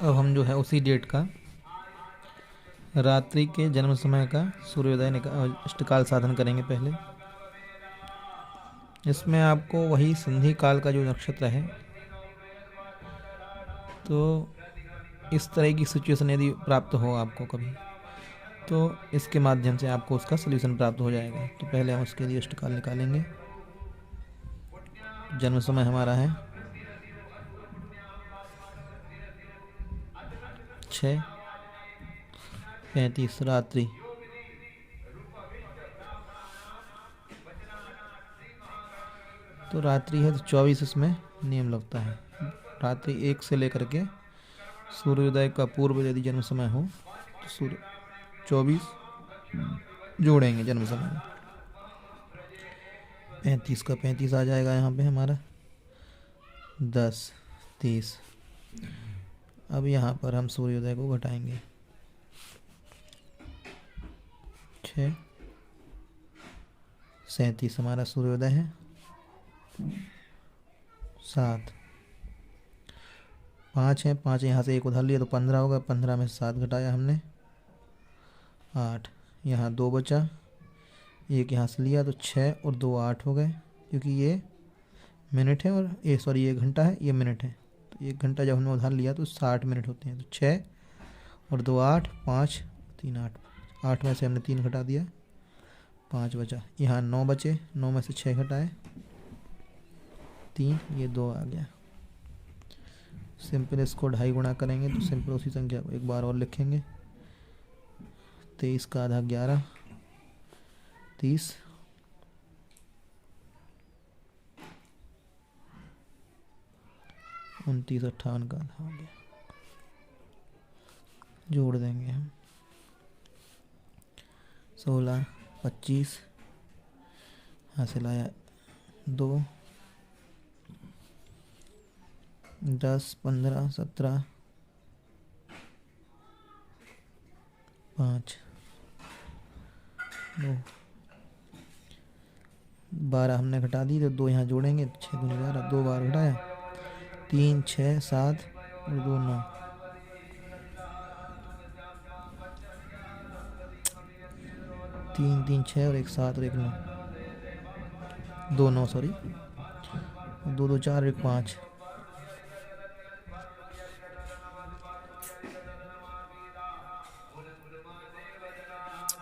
अब हम जो है उसी डेट का रात्रि के जन्म समय का सूर्योदय इष्टकाल साधन करेंगे पहले। इसमें आपको वही संधि काल का जो नक्षत्र है, तो इस तरह की सिचुएशन यदि प्राप्त हो आपको कभी, तो इसके माध्यम से आपको उसका सलूशन प्राप्त हो जाएगा। तो पहले हम उसके लिए इष्टकाल निकालेंगे। जन्म समय हमारा है 6:35 रात्रि। तो रात्रि है तो 24 इसमें नियम लगता है। रात्रि 1 से लेकर के सूर्योदय का पूर्व यदि जन्म समय हो तो सूर्य 24 जोड़ेंगे जन्म समय में। 35 का 35 आ जाएगा यहाँ पे हमारा 10, 30। अब यहाँ पर हम सूर्योदय को घटाएंगे। 6:37 हमारा सूर्योदय है। 7, 5 है, 5 यहाँ से एक उधार लिया तो 15 होगा। 15 में 7 घटाया हमने 8। यहाँ 2 बचा, एक यहाँ से लिया तो 6 और 2 8 हो गए, क्योंकि ये मिनट है और ये घंटा है, ये मिनट है। तो 1 घंटा जब हमने उधार लिया तो 60 मिनट होते हैं। तो 6 और 2 8, 5 3 8, 8 में से हमने 3 घटा दिया, 5 बचा। यहाँ 9 बचे, 9 में से 6 घटाए 3, ये 2 आ गया। सिंपल इसको 2.5 गुणा करेंगे तो सिंपल उसी संख्या को एक बार और लिखेंगे। 23 का आधा 11, 30, 29, 58 का आधा हो गया। जोड़ देंगे हम 16, 25, हासिल आया 2, 10, 15, 17, 5, 2, 12 हमने घटा दी तो 2 यहाँ जोड़ेंगे। 6 दूनी 12, 2 बार घटाया 3, 6, 7 और 2 9। 3 3 6 और 1 7 और 1 9, 2 9 सॉरी, 2 2 4 और 1 5।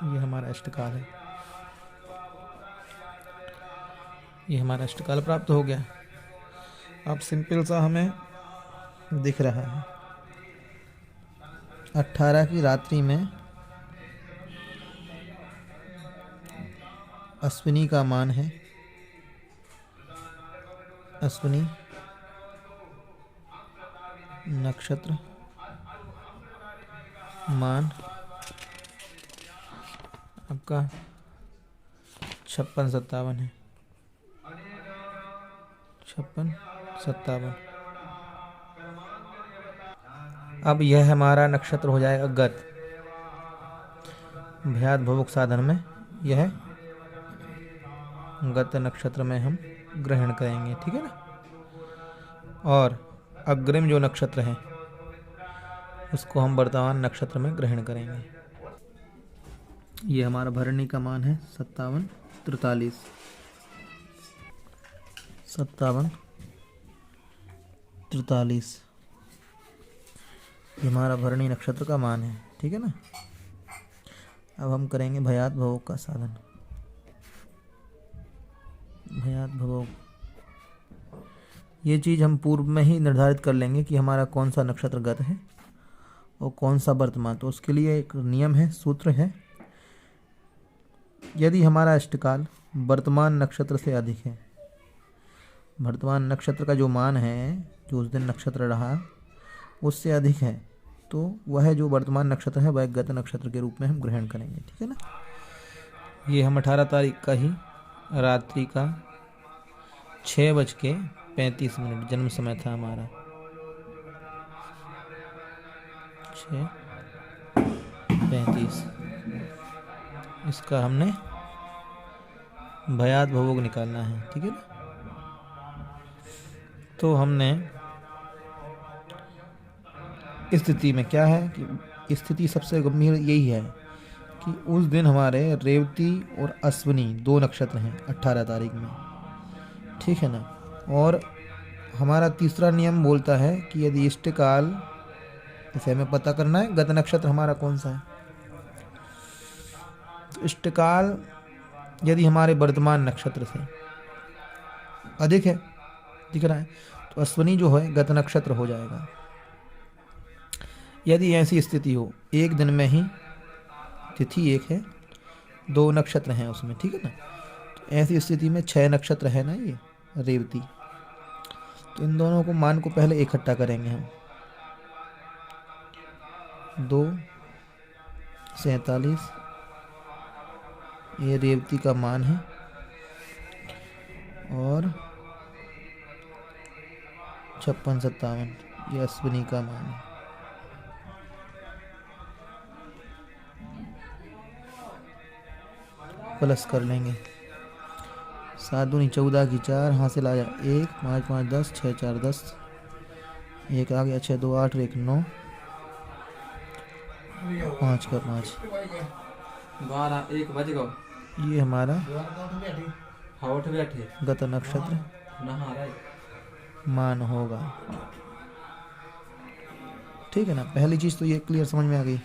ये हमारा अष्टकाल है। ये हमारा अष्टकाल प्राप्त हो गया। अब सिंपल सा हमें दिख रहा है 18 की रात्रि में अश्विनी का मान है। अश्विनी नक्षत्र मान आपका 56 57 है। 56 57। अब यह हमारा नक्षत्र हो जाएगा गत। भयात भवुक साधन में यह गत नक्षत्र में हम ग्रहण करेंगे, ठीक है ना। और अग्रिम जो नक्षत्र है उसको हम वर्तमान नक्षत्र में ग्रहण करेंगे। ये हमारा भरणी का मान है 57 43। 57 43 ये हमारा भरणी नक्षत्र का मान है, ठीक है ना। अब हम करेंगे भयात भवोग का साधन। भयात भवोग, ये चीज़ हम पूर्व में ही निर्धारित कर लेंगे कि हमारा कौन सा नक्षत्र गत है और कौन सा वर्तमान। तो उसके लिए एक नियम है, सूत्र है। यदि हमारा अष्टकाल वर्तमान नक्षत्र से अधिक है, वर्तमान नक्षत्र का जो मान है, जो उस दिन नक्षत्र रहा उससे अधिक है, तो वह जो वर्तमान नक्षत्र है वह गत नक्षत्र के रूप में हम ग्रहण करेंगे, ठीक है ना। ये हम 18 तारीख का ही रात्रि का 6:35 जन्म समय था हमारा। 6:35 इसका हमने भयात भवोग निकालना है, ठीक है ना। तो हमने स्थिति में क्या है कि स्थिति सबसे गंभीर यही है कि उस दिन हमारे रेवती और अश्विनी 2 नक्षत्र हैं 18 तारीख में, ठीक है ना। और हमारा तीसरा नियम बोलता है कि यदि इष्टकाल, इसे हमें पता करना है गत नक्षत्र हमारा कौन सा है। तो इष्टकाल यदि हमारे वर्तमान नक्षत्र से अधिक है, दिख रहा है, तो अश्विनी जो है गत नक्षत्र हो जाएगा। यदि ऐसी स्थिति हो एक दिन में ही, तिथि एक है 2 नक्षत्र हैं उसमें, ठीक है ना, तो ऐसी स्थिति में 6 नक्षत्र है ना ये रेवती, तो इन दोनों को मान को पहले इकट्ठा करेंगे हम। 2 47 ये रेवती का मान है और 56 57 ये अश्विनी का मान है। प्लस कर लेंगे, 7 दूनी 14 की 4 हासिल आया 1 5 5 10 6 4 10 एक आ गया 6 2 8 1 9 5 का 5 12 1 बज गो। ये हमारा उठ बैठे गत नक्षत्र नहा रहे मान होगा, ठीक है ना। पहली चीज तो ये क्लियर समझ में आ गई।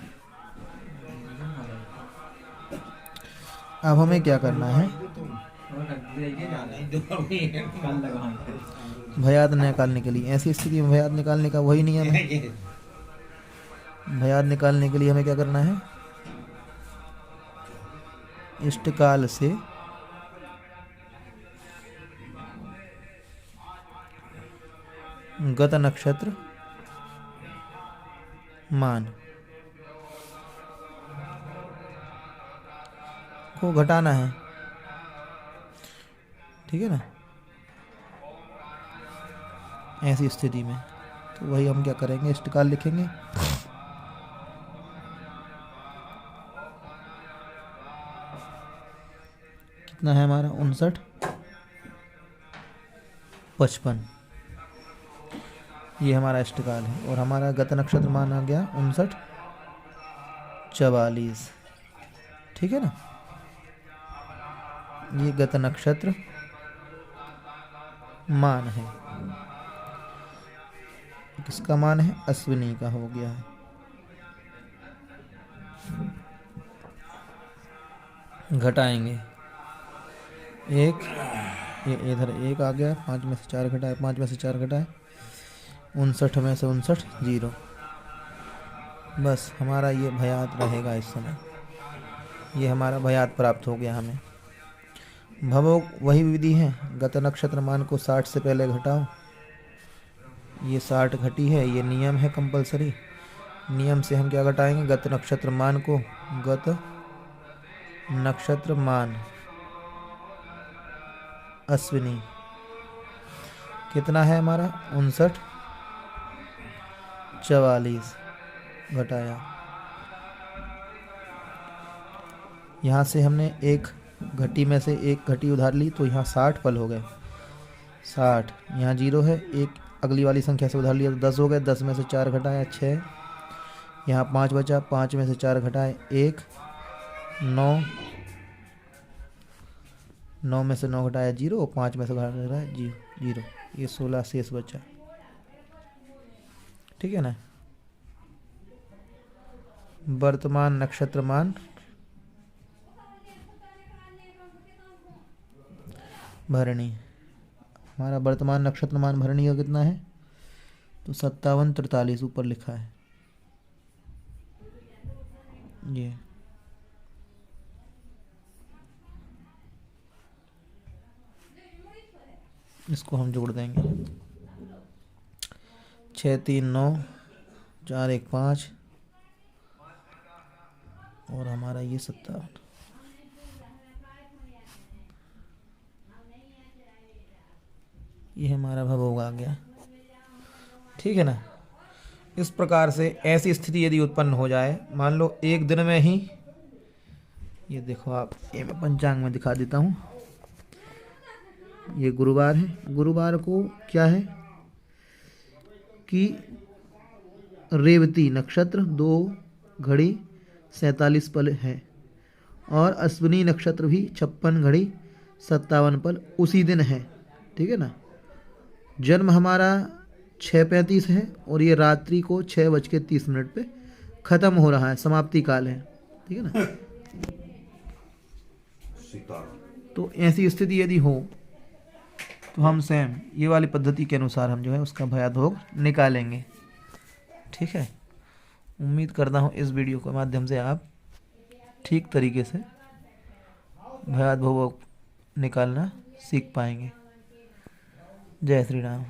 अब हमें क्या करना है, भयाद निकालने के लिए, ऐसी स्थिति में भयाद निकालने का वही नियम है। भयाद निकालने के लिए हमें क्या करना है, इष्टकाल से गत नक्षत्र मान को घटाना है, ठीक है ना। ऐसी स्थिति में तो वही हम क्या करेंगे, इष्टकाल लिखेंगे, कितना है हमारा 59 55 ये हमारा इष्टकाल है। और हमारा गत नक्षत्र मान आ गया 59 44, ठीक है ना। ये गत नक्षत्र मान है, किसका मान है, अश्विनी का हो गया है। घटाएंगे 1 ये इधर 1 आ गया, 5 में से 4 घटाए, 5 में से 4 घटाए 59 में से 59 0, बस हमारा ये भयात रहेगा इस समय। ये हमारा भयात प्राप्त हो गया हमें। भवोग वही विधि है, गत नक्षत्र मान को 60 से पहले घटाओ, ये 60 घटी है, ये नियम है कंपलसरी। नियम से हम क्या घटाएंगे, गत नक्षत्र मान को, गत नक्षत्र मान अश्विनी कितना है हमारा 59 44 घटाया, यहाँ से हमने एक घटी में से एक घटी उधार ली तो यहाँ 60 फल हो गए, 60 यहाँ 0 है, एक अगली वाली संख्या से उधार लिया तो 10 हो गए, 10 में से 4 घटाया 6, यहाँ 5 बचा, 5 में से 4 घटाए 1 9, 9 में से 9 घटाया 0, 5 में से घटाया 0, ये 16 शेष बचा, ठीक है ना। वर्तमान नक्षत्र मान भरणी, हमारा वर्तमान नक्षत्र मान भरणी का कितना है, तो 57 43 ऊपर लिखा है ये। इसको हम जोड़ देंगे 6 3 9 4 1 5 और हमारा ये 57, ये हमारा भवोग आ गया, ठीक है ना। इस प्रकार से ऐसी स्थिति यदि उत्पन्न हो जाए, मान लो एक दिन में ही, ये देखो आप, ये मैं पंचांग में दिखा देता हूँ, ये गुरुवार है, गुरुवार को क्या है कि रेवती नक्षत्र 2 घड़ी 47 पल है, और अश्विनी नक्षत्र भी 56 घड़ी 57 पल उसी दिन है। ठीक है ना। जन्म हमारा 6:35 है, और ये रात्रि को 6:30 पे ख़त्म हो रहा है, समाप्ति काल है। ठीक है ना। तो ऐसी स्थिति यदि हो तो हम सेम ये वाली पद्धति के अनुसार हम जो है उसका भयाद्भोग निकालेंगे। ठीक है। उम्मीद करता हूँ इस वीडियो के माध्यम से आप ठीक तरीके से भयाद्भोग निकालना सीख पाएंगे। जय श्री राम।